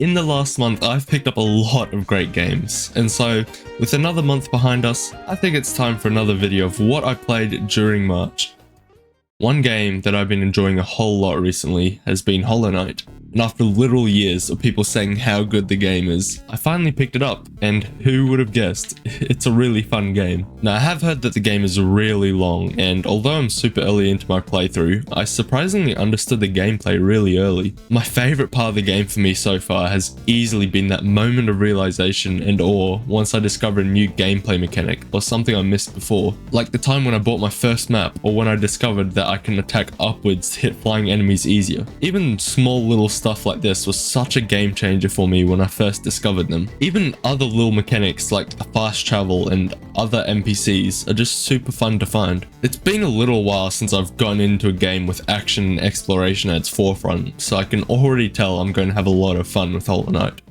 In the last month, I've picked up a lot of great games, and so with another month behind us, I think it's time for another video of what I played during March. One game that I've been enjoying a whole lot recently has been Hollow Knight, and after literal years of people saying how good the game is, I finally picked it up, and who would have guessed, it's a really fun game. Now I have heard that the game is really long, and although I'm super early into my playthrough, I surprisingly understood the gameplay really early. My favourite part of the game for me so far has easily been that moment of realization and awe once I discover a new gameplay mechanic or something I missed before, like the time when I bought my first map or when I discovered that I can attack upwards to hit flying enemies easier. Even small little stuff like this was such a game changer for me when I first discovered them. Even other little mechanics like fast travel and other NPCs are just super fun to find. It's been a little while since I've gone into a game with action and exploration at its forefront, so I can already tell I'm going to have a lot of fun with Hollow Knight.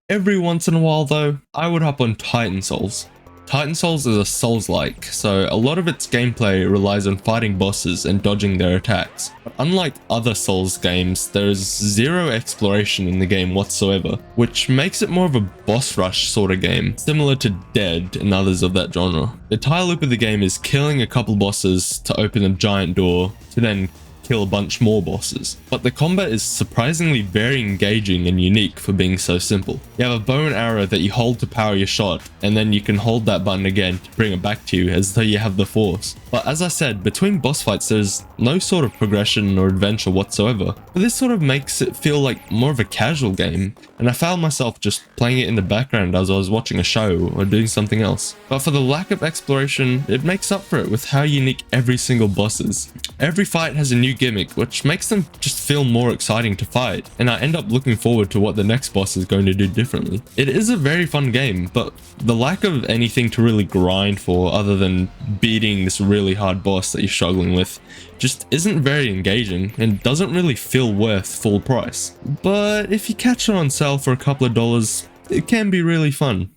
Every once in a while though, I would hop on Titan Souls. Titan Souls is a Souls-like, so a lot of its gameplay relies on fighting bosses and dodging their attacks. But unlike other Souls games, there is zero exploration in the game whatsoever, which makes it more of a boss rush sort of game, similar to Dead and others of that genre. The entire loop of the game is killing a couple bosses to open a giant door, to then kill a bunch more bosses. But the combat is surprisingly very engaging and unique for being so simple. You have a bow and arrow that you hold to power your shot, and then you can hold that button again to bring it back to you as though you have the force. But as I said, between boss fights there's no sort of progression or adventure whatsoever. But this sort of makes it feel like more of a casual game, and I found myself just playing it in the background as I was watching a show or doing something else. But for the lack of exploration, it makes up for it with how unique every single boss is. Every fight has a new gimmick, which makes them just feel more exciting to fight, and I end up looking forward to what the next boss is going to do differently. It is a very fun game, but the lack of anything to really grind for other than beating this really hard boss that you're struggling with just isn't very engaging and doesn't really feel worth full price. But if you catch it on sale for a couple of dollars, it can be really fun.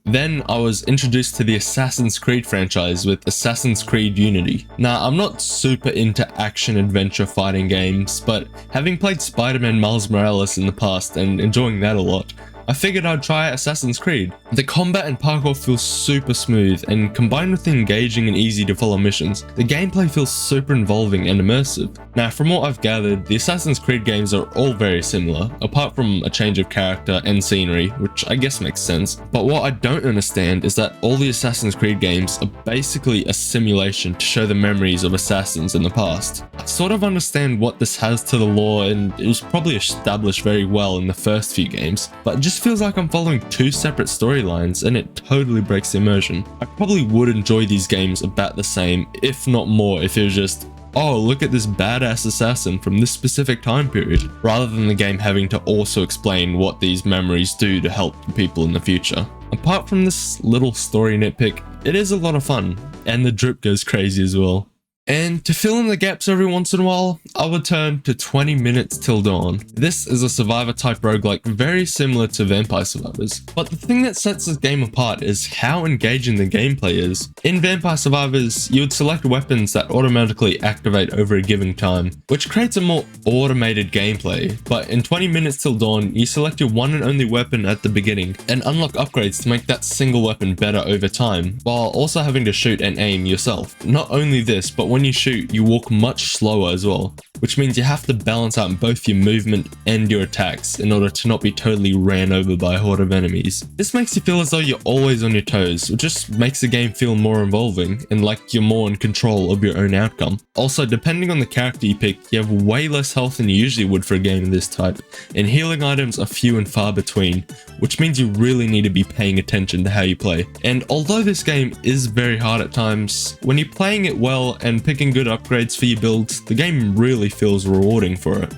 Then I was introduced to the Assassin's Creed franchise with Assassin's Creed Unity. Now, I'm not super into action-adventure fighting games, but having played Spider-Man Miles Morales in the past and enjoying that a lot, I figured I'd try Assassin's Creed. The combat and parkour feels super smooth, and combined with the engaging and easy to follow missions, the gameplay feels super involving and immersive. Now, from what I've gathered, the Assassin's Creed games are all very similar, apart from a change of character and scenery, which I guess makes sense. But what I don't understand is that all the Assassin's Creed games are basically a simulation to show the memories of assassins in the past. I sort of understand what this has to the lore, and it was probably established very well in the first few games, but just feels like I'm following two separate storylines, and it totally breaks the immersion. I probably would enjoy these games about the same, if not more, if it was just, oh, look at this badass assassin from this specific time period, rather than the game having to also explain what these memories do to help the people in the future. Apart from this little story nitpick, it is a lot of fun, and the drip goes crazy as well. And to fill in the gaps every once in a while, I would turn to 20 Minutes Till Dawn. This is a survivor type roguelike very similar to Vampire Survivors, but the thing that sets this game apart is how engaging the gameplay is. In Vampire Survivors, you would select weapons that automatically activate over a given time, which creates a more automated gameplay, but in 20 Minutes Till Dawn, you select your one and only weapon at the beginning and unlock upgrades to make that single weapon better over time, while also having to shoot and aim yourself. Not only this, but when you shoot, you walk much slower as well, which means you have to balance out both your movement and your attacks in order to not be totally ran over by a horde of enemies. This makes you feel as though you're always on your toes, which just makes the game feel more involving and like you're more in control of your own outcome. Also, depending on the character you pick, you have way less health than you usually would for a game of this type, and healing items are few and far between, which means you really need to be paying attention to how you play. And although this game is very hard at times, when you're playing it well and picking good upgrades for your builds, the game really feels rewarding for it.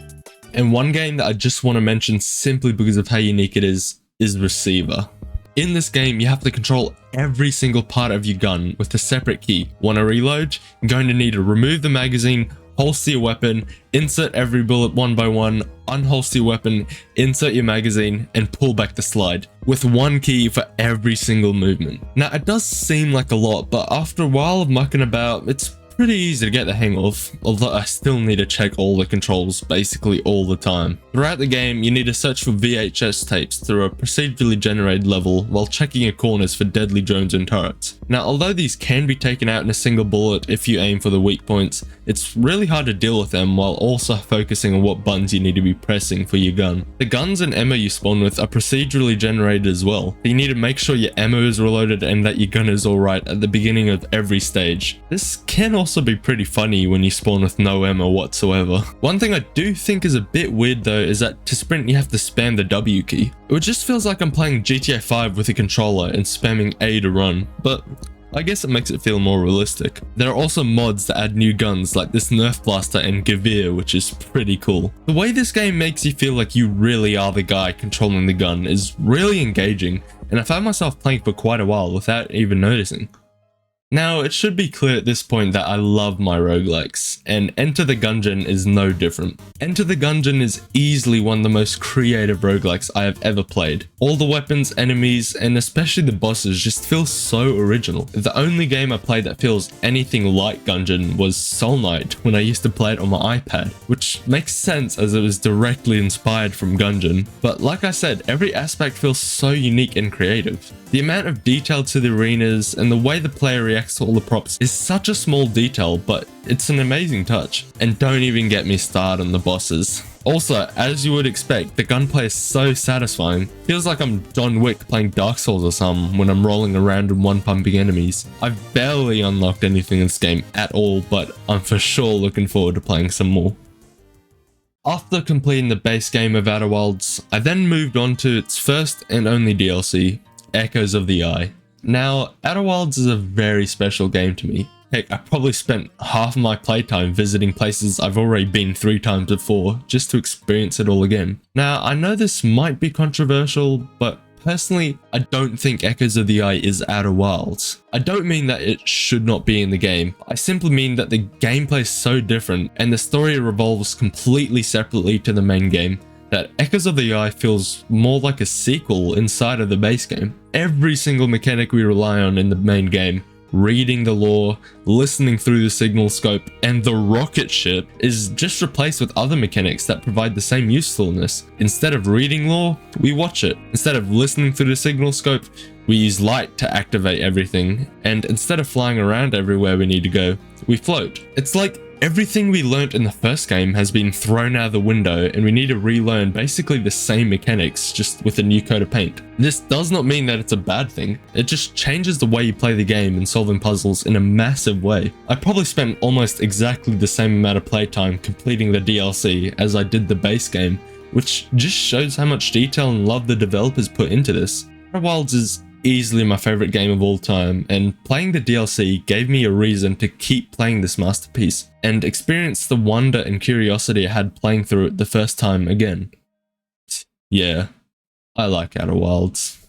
And one game that I just want to mention simply because of how unique it is Receiver. In this game, you have to control every single part of your gun with a separate key. Want to reload? You're going to need to remove the magazine, holster your weapon, insert every bullet one by one, unholster your weapon, insert your magazine, and pull back the slide, with one key for every single movement. Now, it does seem like a lot, but after a while of mucking about, it's pretty easy to get the hang of, although I still need to check all the controls basically all the time. Throughout the game, you need to search for VHS tapes through a procedurally generated level while checking your corners for deadly drones and turrets. Now, although these can be taken out in a single bullet if you aim for the weak points, it's really hard to deal with them while also focusing on what buttons you need to be pressing for your gun. The guns and ammo you spawn with are procedurally generated as well. You need to make sure your ammo is reloaded and that your gun is alright at the beginning of every stage. This can also be pretty funny when you spawn with no ammo whatsoever. One thing I do think is a bit weird though is that to sprint you have to spam the W key. It just feels like I'm playing GTA 5 with a controller and spamming A to run, but I guess it makes it feel more realistic. There are also mods that add new guns like this Nerf Blaster and Gavir, which is pretty cool. The way this game makes you feel like you really are the guy controlling the gun is really engaging, and I found myself playing for quite a while without even noticing. Now, it should be clear at this point that I love my roguelikes, and Enter the Gungeon is no different. Enter the Gungeon is easily one of the most creative roguelikes I have ever played. All the weapons, enemies, and especially the bosses just feel so original. The only game I played that feels anything like Gungeon was Soul Knight when I used to play it on my iPad, which makes sense as it was directly inspired from Gungeon. But like I said, every aspect feels so unique and creative. The amount of detail to the arenas and the way the player reacts to all the props is such a small detail, but it's an amazing touch. And don't even get me started on the bosses. Also, as you would expect, the gunplay is so satisfying. Feels like I'm John Wick playing Dark Souls or something when I'm rolling around and one-pumping enemies. I've barely unlocked anything in this game at all, but I'm for sure looking forward to playing some more. After completing the base game of Outer Worlds, I then moved on to its first and only DLC, Echoes of the Eye. Now, Outer Worlds is a very special game to me. Heck, I probably spent half of my playtime visiting places I've already been 3 times before, just to experience it all again. Now, I know this might be controversial, but personally, I don't think Echoes of the Eye is Outer Worlds. I don't mean that it should not be in the game. I simply mean that the gameplay is so different, and the story revolves completely separately to the main game, that Echoes of the Eye feels more like a sequel inside of the base game. Every single mechanic we rely on in the main game, reading the lore, listening through the signal scope, and the rocket ship is just replaced with other mechanics that provide the same usefulness. Instead of reading lore, we watch it. Instead of listening through the signal scope, we use light to activate everything. And instead of flying around everywhere we need to go, we float. It's like everything we learnt in the first game has been thrown out the window and we need to relearn basically the same mechanics, just with a new coat of paint. This does not mean that it's a bad thing, it just changes the way you play the game and solving puzzles in a massive way. I probably spent almost exactly the same amount of playtime completing the DLC as I did the base game, which just shows how much detail and love the developers put into this. Outer Wilds is easily my favorite game of all time, and playing the DLC gave me a reason to keep playing this masterpiece and experience the wonder and curiosity I had playing through it the first time again. Yeah, I like Outer Wilds.